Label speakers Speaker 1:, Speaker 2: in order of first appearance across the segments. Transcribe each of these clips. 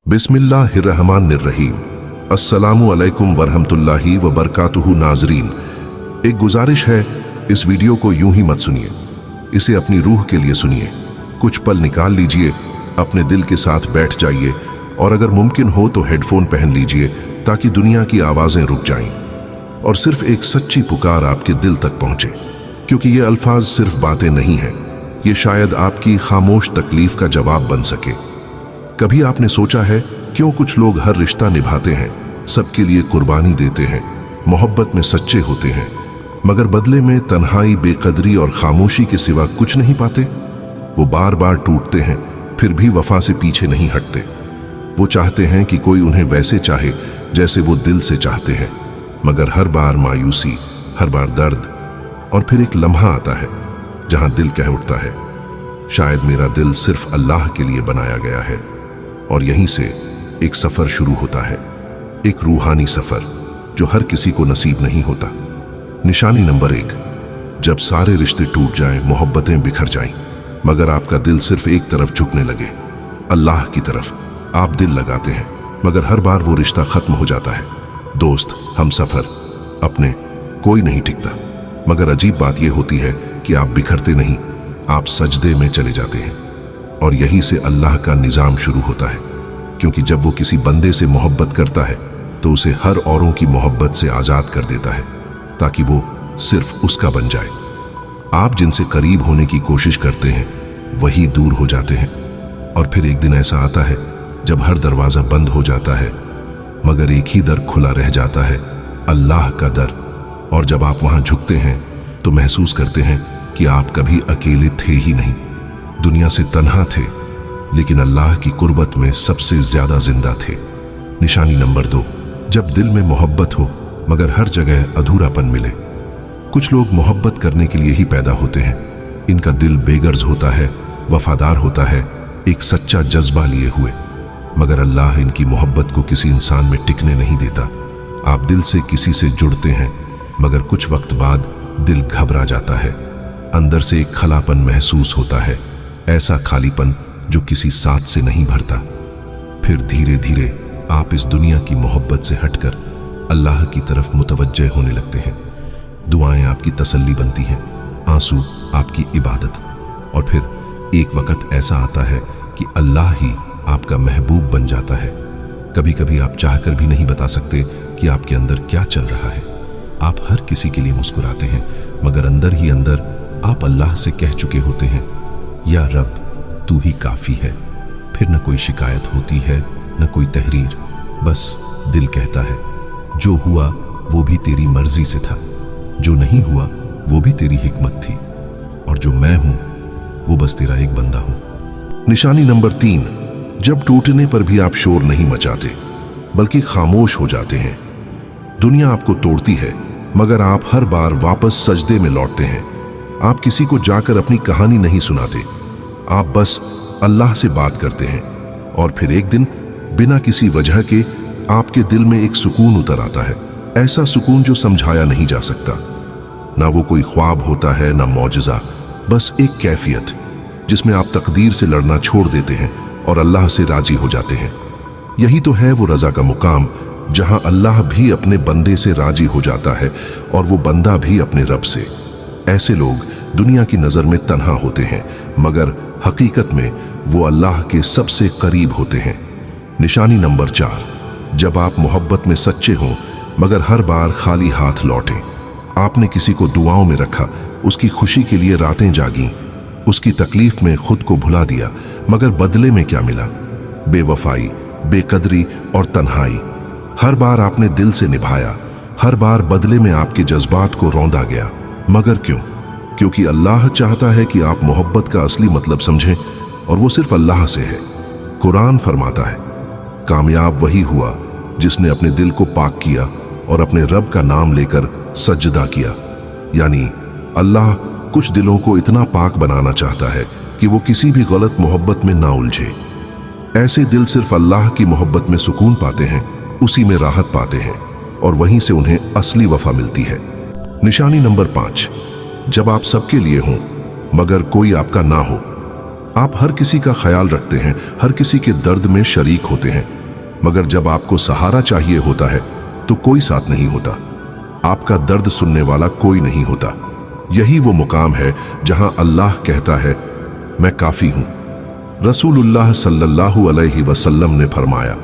Speaker 1: बिस्मिल्लाहिर्रहमानिर्रहीम। अस्सलामु अलैकुम वरहमतुल्लाहि वबरकातुहू। नाजरीन, एक गुजारिश है, इस वीडियो को यूं ही मत सुनिए, इसे अपनी रूह के लिए सुनिए। कुछ पल निकाल लीजिए, अपने दिल के साथ बैठ जाइए और अगर मुमकिन हो तो हेडफोन पहन लीजिए ताकि दुनिया की आवाजें रुक जाएं और सिर्फ एक सच्ची पुकार आपके दिल तक पहुंचे। क्योंकि ये अल्फाज सिर्फ बातें नहीं हैं, ये शायद आपकी खामोश तकलीफ का जवाब बन सके। कभी आपने सोचा है क्यों कुछ लोग हर रिश्ता निभाते हैं, सबके लिए कुर्बानी देते हैं, मोहब्बत में सच्चे होते हैं, मगर बदले में तन्हाई, बेकदरी और खामोशी के सिवा कुछ नहीं पाते? वो बार बार टूटते हैं, फिर भी वफा से पीछे नहीं हटते। वो चाहते हैं कि कोई उन्हें वैसे चाहे जैसे वो दिल से चाहते हैं, मगर हर बार मायूसी, हर बार दर्द और फिर एक लम्हा आता है जहां दिल कह उठता है, शायद मेरा दिल सिर्फ अल्लाह के लिए बनाया गया है। और यहीं से एक सफर शुरू होता है, एक रूहानी सफर जो हर किसी को नसीब नहीं होता। निशानी नंबर 1, जब सारे रिश्ते टूट जाएं, मोहब्बतें बिखर जाएं, मगर आपका दिल सिर्फ एक तरफ झुकने लगे, अल्लाह की तरफ। आप दिल लगाते हैं, मगर हर बार वो रिश्ता खत्म हो जाता है। दोस्त, हम सफर, अपने, कोई नहीं टिकता। मगर अजीब बात यह होती है कि आप बिखरते नहीं, आप सजदे में चले जाते हैं। और यहीं से अल्लाह का निजाम शुरू होता है, क्योंकि जब वो किसी बंदे से मोहब्बत करता है तो उसे हर औरों की मोहब्बत से आजाद कर देता है ताकि वो सिर्फ उसका बन जाए। आप जिनसे करीब होने की कोशिश करते हैं वही दूर हो जाते हैं। और फिर एक दिन ऐसा आता है जब हर दरवाजा बंद हो जाता है, मगर एक ही दर खुला रह जाता है, अल्लाह का दर। और जब आप वहां झुकते हैं तो महसूस करते हैं कि आप कभी अकेले थे ही नहीं, दुनिया से तन्हा थे, लेकिन अल्लाह की कुर्बत में सबसे ज्यादा जिंदा थे। निशानी नंबर 2, जब दिल में मोहब्बत हो मगर हर जगह अधूरापन मिले। कुछ लोग मोहब्बत करने के लिए ही पैदा होते हैं, इनका दिल बेगर्ज होता है, वफादार होता है, एक सच्चा जज्बा लिए हुए, मगर अल्लाह इनकी मोहब्बत को किसी इंसान में टिकने नहीं देता। आप दिल से किसी से जुड़ते हैं, मगर कुछ वक्त बाद दिल घबरा जाता है, अंदर से एक खलापन महसूस होता है, ऐसा खालीपन जो किसी साथ से नहीं भरता। फिर धीरे धीरे आप इस दुनिया की मोहब्बत से हटकर अल्लाह की तरफ मुतवज्जह होने लगते हैं। दुआएं आपकी तसल्ली बनती हैं, आंसू आपकी इबादत। और फिर एक वक्त ऐसा आता है कि अल्लाह ही आपका महबूब बन जाता है। कभी कभी आप चाहकर भी नहीं बता सकते कि आपके अंदर क्या चल रहा है। आप हर किसी के लिए मुस्कुराते हैं, मगर अंदर ही अंदर आप अल्लाह से कह चुके होते हैं, या रब, तू ही काफी है। फिर न कोई शिकायत होती है, न कोई तहरीर, बस दिल कहता है, जो हुआ वो भी तेरी मर्जी से था, जो नहीं हुआ वो भी तेरी हिकमत थी, और जो मैं हूं वो बस तेरा एक बंदा हूं। निशानी नंबर 3, जब टूटने पर भी आप शोर नहीं मचाते बल्कि खामोश हो जाते हैं। दुनिया आपको तोड़ती है, मगर आप हर बार वापस सजदे में लौटते हैं। आप किसी को जाकर अपनी कहानी नहीं सुनाते, आप बस अल्लाह से बात करते हैं। और फिर एक दिन बिना किसी वजह के आपके दिल में एक सुकून उतर आता है, ऐसा सुकून जो समझाया नहीं जा सकता। ना वो कोई ख्वाब होता है, ना मौजज़ा, बस एक कैफियत जिसमें आप तकदीर से लड़ना छोड़ देते हैं और अल्लाह से राजी हो जाते हैं। यही तो है वो रज़ा का मुकाम, जहां अल्लाह भी अपने बंदे से राजी हो जाता है और वो बंदा भी अपने रब से। ऐसे लोग दुनिया की नज़र में तन्हा होते हैं, मगर हकीकत में वो अल्लाह के सबसे करीब होते हैं। निशानी नंबर 4, जब आप मोहब्बत में सच्चे हों मगर हर बार खाली हाथ लौटें। आपने किसी को दुआओं में रखा, उसकी खुशी के लिए रातें जागी, उसकी तकलीफ में खुद को भुला दिया, मगर बदले में क्या मिला? बेवफाई, बेकदरी और तन्हाई। हर बार आपने दिल से निभाया, हर बार बदले में आपके जज्बात को रौंदा गया, मगर क्यों? क्योंकि अल्लाह चाहता है कि आप मोहब्बत का असली मतलब समझें, और वो सिर्फ अल्लाह से है। कुरान फरमाता है, कामयाब वही हुआ जिसने अपने दिल को पाक किया और अपने रब का नाम लेकर सजदा किया। यानी अल्लाह कुछ दिलों को इतना पाक बनाना चाहता है कि वो किसी भी गलत मोहब्बत में ना उलझे। ऐसे दिल सिर्फ अल्लाह की मोहब्बत में सुकून पाते हैं, उसी में राहत पाते हैं, और वहीं से उन्हें असली वफा मिलती है। निशानी नंबर 5, जब आप सबके लिए हों मगर कोई आपका ना हो। आप हर किसी का ख्याल रखते हैं, हर किसी के दर्द में शरीक होते हैं, मगर जब आपको सहारा चाहिए होता है तो कोई साथ नहीं होता। आपका दर्द सुनने वाला कोई नहीं होता। यही वो मुकाम है जहां अल्लाह कहता है, मैं काफी हूं। रसूलुल्लाह सल्लल्लाहु अलैहि वसल्लम ने फरमाया,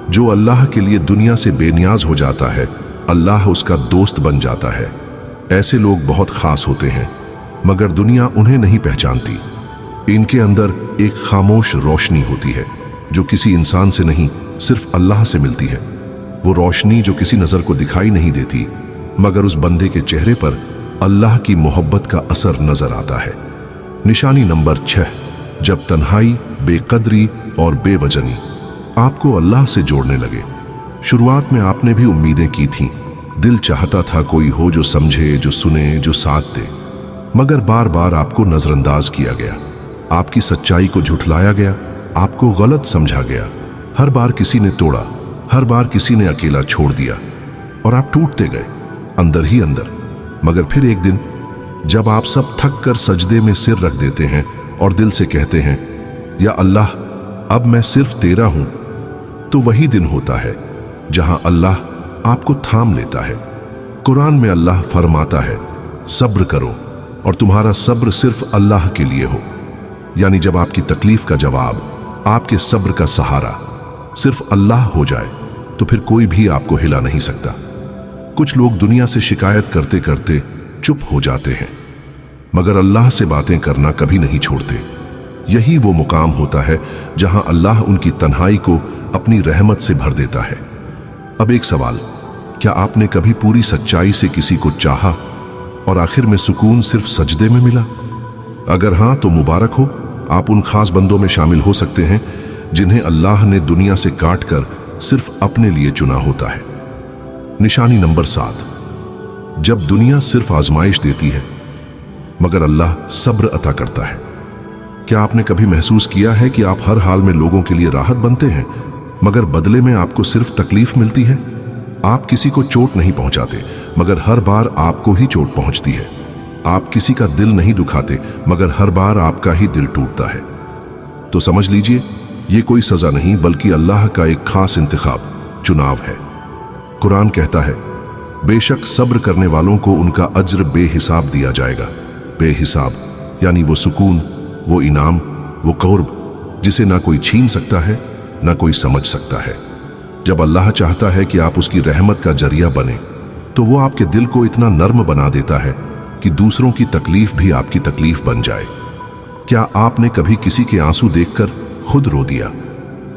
Speaker 1: जो अल्लाह के लिए दुनिया से बेनियाज हो जाता है, अल्लाह उसका दोस्त बन जाता है। ऐसे लोग बहुत खास होते हैं, मगर दुनिया उन्हें नहीं पहचानती। इनके अंदर एक खामोश रोशनी होती है जो किसी इंसान से नहीं, सिर्फ अल्लाह से मिलती है। वो रोशनी जो किसी नजर को दिखाई नहीं देती, मगर उस बंदे के चेहरे पर अल्लाह की मोहब्बत का असर नजर आता है। निशानी नंबर 6, जब तन्हाई, बेकदरी और बेवजनी आपको अल्लाह से जोड़ने लगे। शुरुआत में आपने भी उम्मीदें की थीं, दिल चाहता था कोई हो जो समझे, जो सुने, जो साथ दे, मगर बार बार आपको नजरअंदाज किया गया, आपकी सच्चाई को झुठलाया गया, आपको गलत समझा गया। हर बार किसी ने तोड़ा, हर बार किसी ने अकेला छोड़ दिया और आप टूटते गए अंदर ही अंदर। मगर फिर एक दिन जब आप सब थक कर सजदे में सिर रख देते हैं और दिल से कहते हैं, या अल्लाह अब मैं सिर्फ तेरा हूं, तो वही दिन होता है जहां अल्लाह आपको थाम लेता है। कुरान में अल्लाह फरमाता है, सब्र करो और तुम्हारा सब्र सिर्फ अल्लाह के लिए हो। यानी जब आपकी तकलीफ का जवाब, आपके सब्र का सहारा सिर्फ अल्लाह हो जाए, तो फिर कोई भी आपको हिला नहीं सकता। कुछ लोग दुनिया से शिकायत करते करते चुप हो जाते हैं, मगर अल्लाह से बातें करना कभी नहीं छोड़ते। यही वो मुकाम होता है जहां अल्लाह उनकी तन्हाई को अपनी रहमत से भर देता है। अब एक सवाल, क्या आपने कभी पूरी सच्चाई से किसी को चाहा और आखिर में सुकून सिर्फ सजदे में मिला? अगर हां तो मुबारक हो, आप उन खास बंदों में शामिल हो सकते हैं जिन्हें अल्लाह ने दुनिया से काट कर सिर्फ अपने लिए चुना होता है। निशानी नंबर 7, जब दुनिया सिर्फ आजमाइश देती है मगर अल्लाह सब्र अता करता है। क्या आपने कभी महसूस किया है कि आप हर हाल में लोगों के लिए राहत बनते हैं, मगर बदले में आपको सिर्फ तकलीफ मिलती है? आप किसी को चोट नहीं पहुंचाते, मगर हर बार आपको ही चोट पहुंचती है। आप किसी का दिल नहीं दुखाते, मगर हर बार आपका ही दिल टूटता है। तो समझ लीजिए, ये कोई सजा नहीं बल्कि अल्लाह का एक खास इंतखाब, चुनाव है। कुरान कहता है, बेशक सब्र करने वालों को उनका अज्र बेहिसाब दिया जाएगा। बेहिसाब यानी वो सुकून, वो इनाम, वो कुर्ब जिसे ना कोई छीन सकता है, ना कोई समझ सकता है। जब अल्लाह चाहता है कि आप उसकी रहमत का जरिया बने, तो वो आपके दिल को इतना नर्म बना देता है कि दूसरों की तकलीफ भी आपकी तकलीफ बन जाए। क्या आपने कभी किसी के आंसू देखकर खुद रो दिया?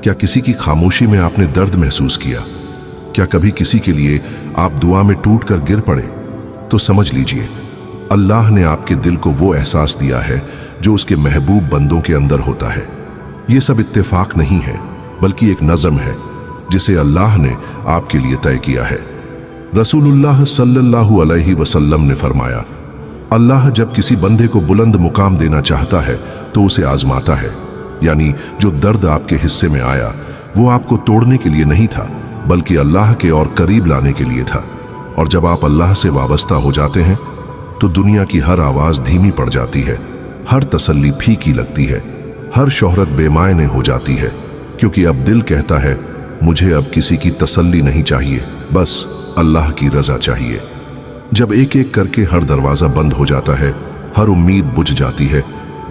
Speaker 1: क्या किसी की खामोशी में आपने दर्द महसूस किया? क्या कभी किसी के लिए आप दुआ में टूट कर गिर पड़े? तो समझ लीजिए, अल्लाह ने आपके दिल को वो एहसास दिया है जो उसके महबूब बंदों के अंदर होता है। ये सब इत्तेफाक नहीं है, बल्कि एक नज़म है जिसे अल्लाह ने आपके लिए तय किया है। रसूलुल्लाह सल्लल्लाहु अलैहि वसल्लम ने फरमाया, अल्लाह जब किसी बंदे को बुलंद मुकाम देना चाहता है तो उसे आजमाता है। यानी जो दर्द आपके हिस्से में आया वो आपको तोड़ने के लिए नहीं था, बल्कि अल्लाह के और करीब लाने के लिए था। और जब आप अल्लाह से वाबस्ता हो जाते हैं तो दुनिया की हर आवाज धीमी पड़ जाती है, हर तसल्ली फीकी लगती है, हर शोहरत बेमायने हो जाती है, क्योंकि अब दिल कहता है, मुझे अब किसी की तसल्ली नहीं चाहिए, बस अल्लाह की रजा चाहिए। जब एक एक करके हर दरवाजा बंद हो जाता है, हर उम्मीद बुझ जाती है,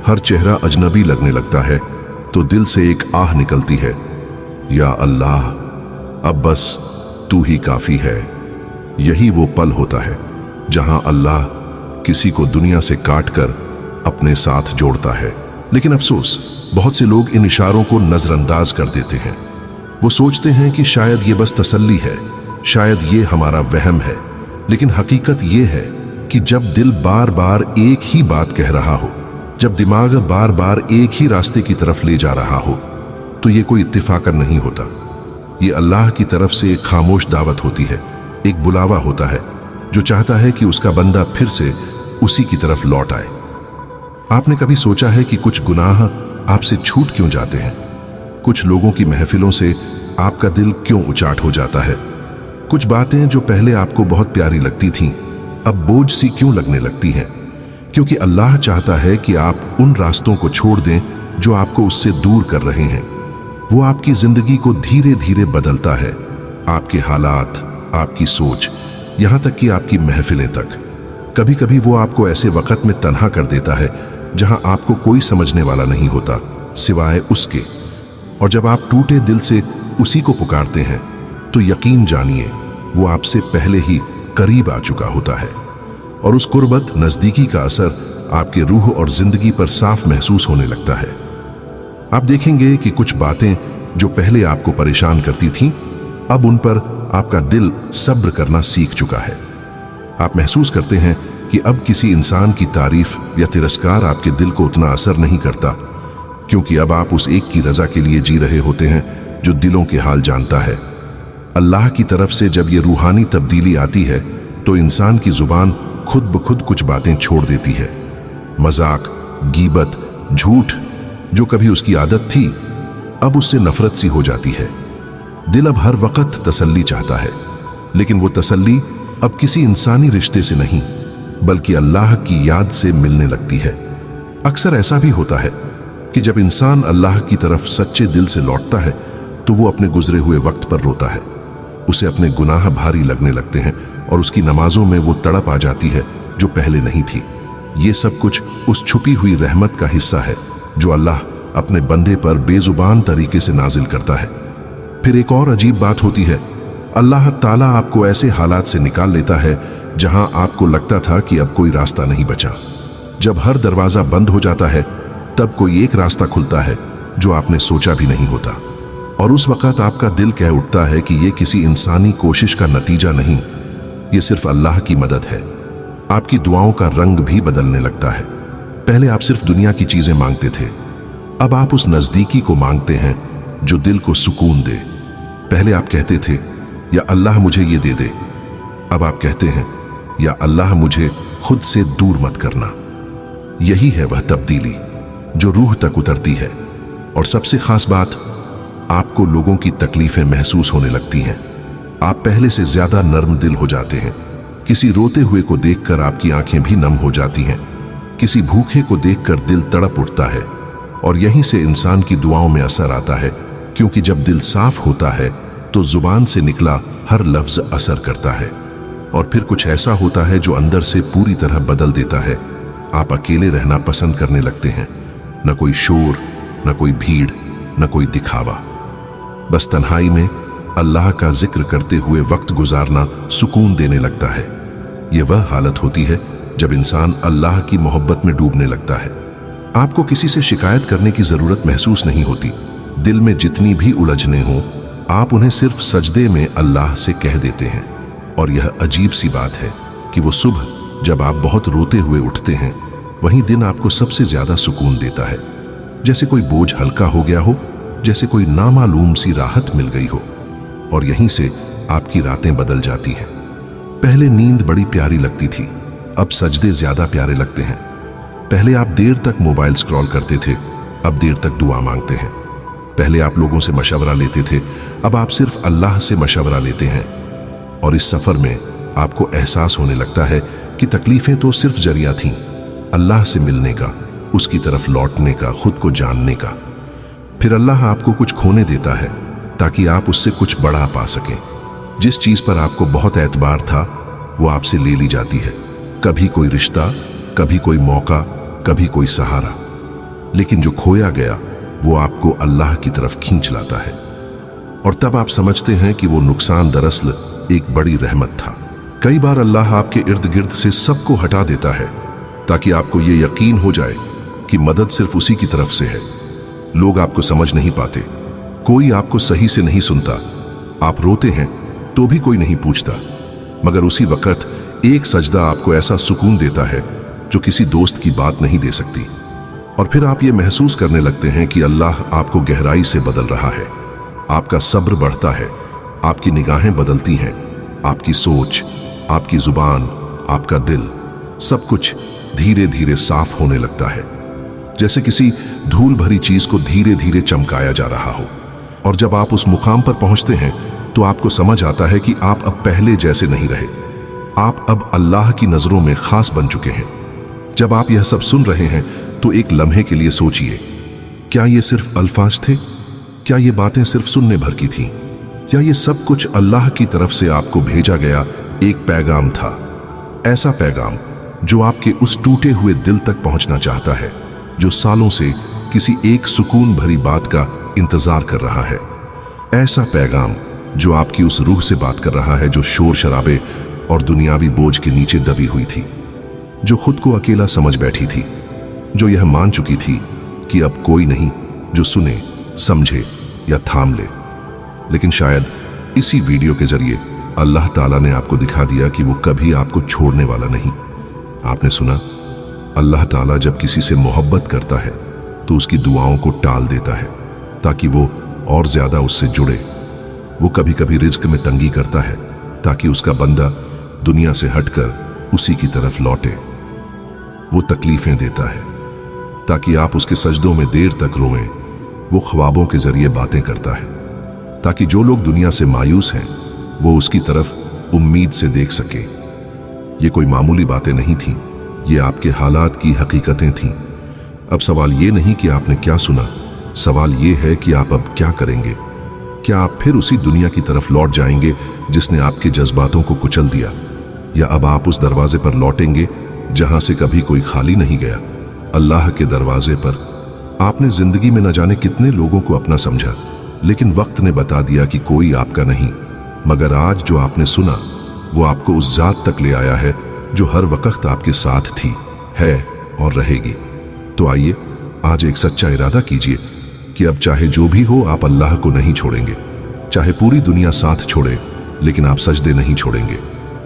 Speaker 1: हर चेहरा अजनबी लगने लगता है, तो दिल से एक आह निकलती है, या अल्लाह अब बस तू ही काफी है। यही वो पल होता है जहां अल्लाह किसी को दुनिया से काटकर अपने साथ जोड़ता है। लेकिन अफसोस, बहुत से लोग इन इशारों को नजरअंदाज कर देते हैं। वो सोचते हैं कि शायद ये बस तसल्ली है, शायद ये हमारा वहम है। लेकिन हकीकत ये है कि जब दिल बार बार एक ही बात कह रहा हो, जब दिमाग बार बार एक ही रास्ते की तरफ ले जा रहा हो, तो ये कोई इत्तेफाकन नहीं होता। ये अल्लाह की तरफ से एक खामोश दावत होती है, एक बुलावा होता है जो चाहता है कि उसका बंदा फिर से उसी की तरफ लौट आए। आपने कभी सोचा है कि कुछ गुनाह आपसे छूट क्यों जाते हैं? कुछ लोगों की महफिलों से आपका दिल क्यों उचाट हो जाता है? कुछ बातें जो पहले आपको बहुत प्यारी लगती थीं, अब बोझ सी क्यों लगने लगती हैं? क्योंकि अल्लाह चाहता है कि आप उन रास्तों को छोड़ दें जो आपको उससे दूर कर रहे हैं। वो आपकी जिंदगी को धीरे धीरे बदलता है, आपके हालात, आपकी सोच, यहां तक कि आपकी महफिलें तक। कभी कभी वो आपको ऐसे वक्त में तन्हा कर देता है जहां आपको कोई समझने वाला नहीं होता सिवाय उसके। और जब आप टूटे दिल से उसी को पुकारते हैं तो यकीन जानिए वो आपसे पहले ही करीब आ चुका होता है। और उस कुर्बत, नजदीकी का असर आपके रूह और जिंदगी पर साफ महसूस होने लगता है। आप देखेंगे कि कुछ बातें जो पहले आपको परेशान करती थीं, अब उन पर आपका दिल सब्र करना सीख चुका है। आप महसूस करते हैं कि अब किसी इंसान की तारीफ या तिरस्कार आपके दिल को उतना असर नहीं करता, क्योंकि अब आप उस एक की रजा के लिए जी रहे होते हैं जो दिलों के हाल जानता है। अल्लाह की तरफ से जब ये रूहानी तब्दीली आती है तो इंसान की जुबान खुद ब खुद कुछ बातें छोड़ देती है। मजाक, गीबत, झूठ जो कभी उसकी आदत थी, अब उससे नफरत सी हो जाती है। दिल अब हर वक्त तसल्ली चाहता है, लेकिन वो तसल्ली अब किसी इंसानी रिश्ते से नहीं बल्कि अल्लाह की याद से मिलने लगती है। अक्सर ऐसा भी होता है कि जब इंसान अल्लाह की तरफ सच्चे दिल से लौटता है तो वो अपने गुजरे हुए वक्त पर रोता है। उसे अपने गुनाह भारी लगने लगते हैं और उसकी नमाजों में वो तड़प आ जाती है जो पहले नहीं थी। ये सब कुछ उस छुपी हुई रहमत का हिस्सा है जो अल्लाह अपने बंदे पर बेजुबान तरीके से नाजिल करता है। फिर एक और अजीब बात होती है, अल्लाह ताला आपको ऐसे हालात से निकाल लेता है जहां आपको लगता था कि अब कोई रास्ता नहीं बचा। जब हर दरवाजा बंद हो जाता है तब कोई एक रास्ता खुलता है जो आपने सोचा भी नहीं होता। और उस वक्त आपका दिल कह उठता है कि ये किसी इंसानी कोशिश का नतीजा नहीं, ये सिर्फ अल्लाह की मदद है। आपकी दुआओं का रंग भी बदलने लगता है। पहले आप सिर्फ दुनिया की चीजें मांगते थे, अब आप उस नजदीकी को मांगते हैं जो दिल को सुकून दे। पहले आप कहते थे या अल्लाह मुझे ये दे दे, अब आप कहते हैं या अल्लाह मुझे खुद से दूर मत करना। यही है वह तब्दीली जो रूह तक उतरती है। और सबसे खास बात, आपको लोगों की तकलीफें महसूस होने लगती हैं। आप पहले से ज्यादा नर्म दिल हो जाते हैं। किसी रोते हुए को देखकर आपकी आंखें भी नम हो जाती हैं। किसी भूखे को देखकर दिल तड़प उठता है। और यहीं से इंसान की दुआओं में असर आता है, क्योंकि जब दिल साफ होता है तो जुबान से निकला हर लफ्ज असर करता है। और फिर कुछ ऐसा होता है जो अंदर से पूरी तरह बदल देता है। आप अकेले रहना पसंद करने लगते हैं। न कोई शोर, न कोई भीड़, न कोई दिखावा। बस तन्हाई में अल्लाह का जिक्र करते हुए वक्त गुजारना सुकून देने लगता है। यह वह हालत होती है जब इंसान अल्लाह की मोहब्बत में डूबने लगता है। आपको किसी से शिकायत करने की जरूरत महसूस नहीं होती। दिल में जितनी भी उलझने हों, आप उन्हें सिर्फ सजदे में अल्लाह से कह देते हैं। और यह अजीब सी बात है कि वो सुबह जब आप बहुत रोते हुए उठते हैं, वही दिन आपको सबसे ज्यादा सुकून देता है। जैसे कोई बोझ हल्का हो गया हो, जैसे कोई नामालूम सी राहत मिल गई हो। और यहीं से आपकी रातें बदल जाती हैं। पहले नींद बड़ी प्यारी लगती थी, अब सजदे ज्यादा प्यारे लगते हैं। पहले आप देर तक मोबाइल स्क्रॉल करते थे, अब देर तक दुआ मांगते हैं। पहले आप लोगों से मशवरा लेते थे, अब आप सिर्फ अल्लाह से मशवरा लेते हैं। और इस सफर में आपको एहसास होने लगता है कि तकलीफें तो सिर्फ जरिया थीं, अल्लाह से मिलने का, उसकी तरफ लौटने का, खुद को जानने का। फिर अल्लाह आपको कुछ खोने देता है ताकि आप उससे कुछ बड़ा पा सकें। जिस चीज पर आपको बहुत एतबार था वो आपसे ले ली जाती है। कभी कोई रिश्ता, कभी कोई मौका, कभी कोई सहारा। लेकिन जो खोया गया वो आपको अल्लाह की तरफ खींच लाता है। और तब आप समझते हैं कि वो नुकसान दरअसल एक बड़ी रहमत था। कई बार अल्लाह आपके इर्द गिर्द से सबको हटा देता है ताकि आपको ये यकीन हो जाए कि मदद सिर्फ उसी की तरफ से है। लोग आपको समझ नहीं पाते, कोई आपको सही से नहीं सुनता, आप रोते हैं तो भी कोई नहीं पूछता। मगर उसी वक्त एक सजदा आपको ऐसा सुकून देता है जो किसी दोस्त की बात नहीं दे सकती। और फिर आप ये महसूस करने लगते हैं कि अल्लाह आपको गहराई से बदल रहा है। आपका सब्र बढ़ता है, आपकी निगाहें बदलती हैं, आपकी सोच, आपकी जुबान, आपका दिल, सब कुछ धीरे धीरे साफ होने लगता है, जैसे किसी धूल भरी चीज को धीरे धीरे चमकाया जा रहा हो। और जब आप उस मुकाम पर पहुंचते हैं तो आपको समझ आता है कि आप अब पहले जैसे नहीं रहे। आप अब अल्लाह की नजरों में खास बन चुके हैं। जब आप यह सब सुन रहे हैं तो एक लम्हे के लिए सोचिए, क्या ये सिर्फ अल्फाज थे? क्या ये बातें सिर्फ सुनने भर की थीं? या ये सब कुछ अल्लाह की तरफ से आपको भेजा गया एक पैगाम था? ऐसा पैगाम जो आपके उस टूटे हुए दिल तक पहुंचना चाहता है, जो सालों से किसी एक सुकून भरी बात का इंतजार कर रहा है। ऐसा पैगाम जो आपकी उस रूह से बात कर रहा है जो शोर शराबे और दुनियावी बोझ के नीचे दबी हुई थी, जो खुद को अकेला समझ बैठी थी, जो यह मान चुकी थी कि अब कोई नहीं जो सुने, समझे या थाम ले। लेकिन शायद इसी वीडियो के जरिए अल्लाह ताला ने आपको दिखा दिया कि वो कभी आपको छोड़ने वाला नहीं। आपने सुना, अल्लाह ताला जब किसी से मोहब्बत करता है तो उसकी दुआओं को टाल देता है ताकि वो और ज्यादा उससे जुड़े। वो कभी कभी रिज्क में तंगी करता है ताकि उसका बंदा दुनिया से हटकर उसी की तरफ लौटे। वो तकलीफें देता है ताकि आप उसके सजदों में देर तक रोएं। वो ख्वाबों के जरिए बातें करता है ताकि जो लोग दुनिया से मायूस हैं वो उसकी तरफ उम्मीद से देख सके। ये कोई मामूली बातें नहीं थीं, ये आपके हालात की हकीकतें थीं। अब सवाल ये नहीं कि आपने क्या सुना, सवाल ये है कि आप अब क्या करेंगे। क्या आप फिर उसी दुनिया की तरफ लौट जाएंगे जिसने आपके जज्बातों को कुचल दिया, या अब आप उस दरवाजे पर लौटेंगे जहां से कभी कोई खाली नहीं गया, अल्लाह के दरवाजे पर। आपने जिंदगी में न जाने कितने लोगों को अपना समझा, लेकिन वक्त ने बता दिया कि कोई आपका नहीं। मगर आज जो आपने सुना वो आपको उस जात तक ले आया है जो हर वक्त आपके साथ थी, है और रहेगी। तो आइए आज एक सच्चा इरादा कीजिए कि अब चाहे जो भी हो आप अल्लाह को नहीं छोड़ेंगे। चाहे पूरी दुनिया साथ छोड़े लेकिन आप सजदे नहीं छोड़ेंगे।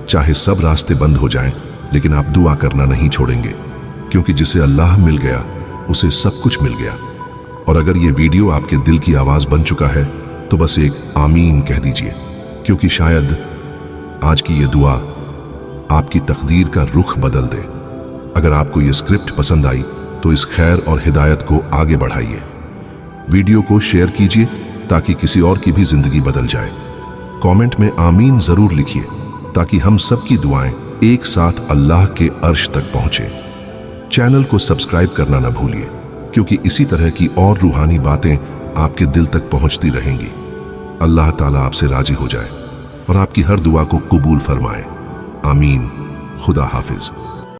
Speaker 1: चाहे सब रास्ते बंद हो जाएं लेकिन आप दुआ करना नहीं छोड़ेंगे, क्योंकि जिसे अल्लाह मिल गया उसे सब कुछ मिल गया। और अगर ये वीडियो आपके दिल की आवाज बन चुका है तो बस एक आमीन कह दीजिए, क्योंकि शायद आज की ये दुआ आपकी तकदीर का रुख बदल दे। अगर आपको ये स्क्रिप्ट पसंद आई तो इस खैर और हिदायत को आगे बढ़ाइए। वीडियो को शेयर कीजिए ताकि किसी और की भी जिंदगी बदल जाए। कमेंट में आमीन जरूर लिखिए ताकि हम सबकी दुआएं एक साथ अल्लाह के अर्श तक पहुंचे। चैनल को सब्सक्राइब करना ना भूलिए, क्योंकि इसी तरह की और रूहानी बातें आपके दिल तक पहुंचती रहेंगी। अल्लाह ताला आपसे राजी हो जाए और आपकी हर दुआ को कबूल फरमाए। आमीन। खुदा हाफिज।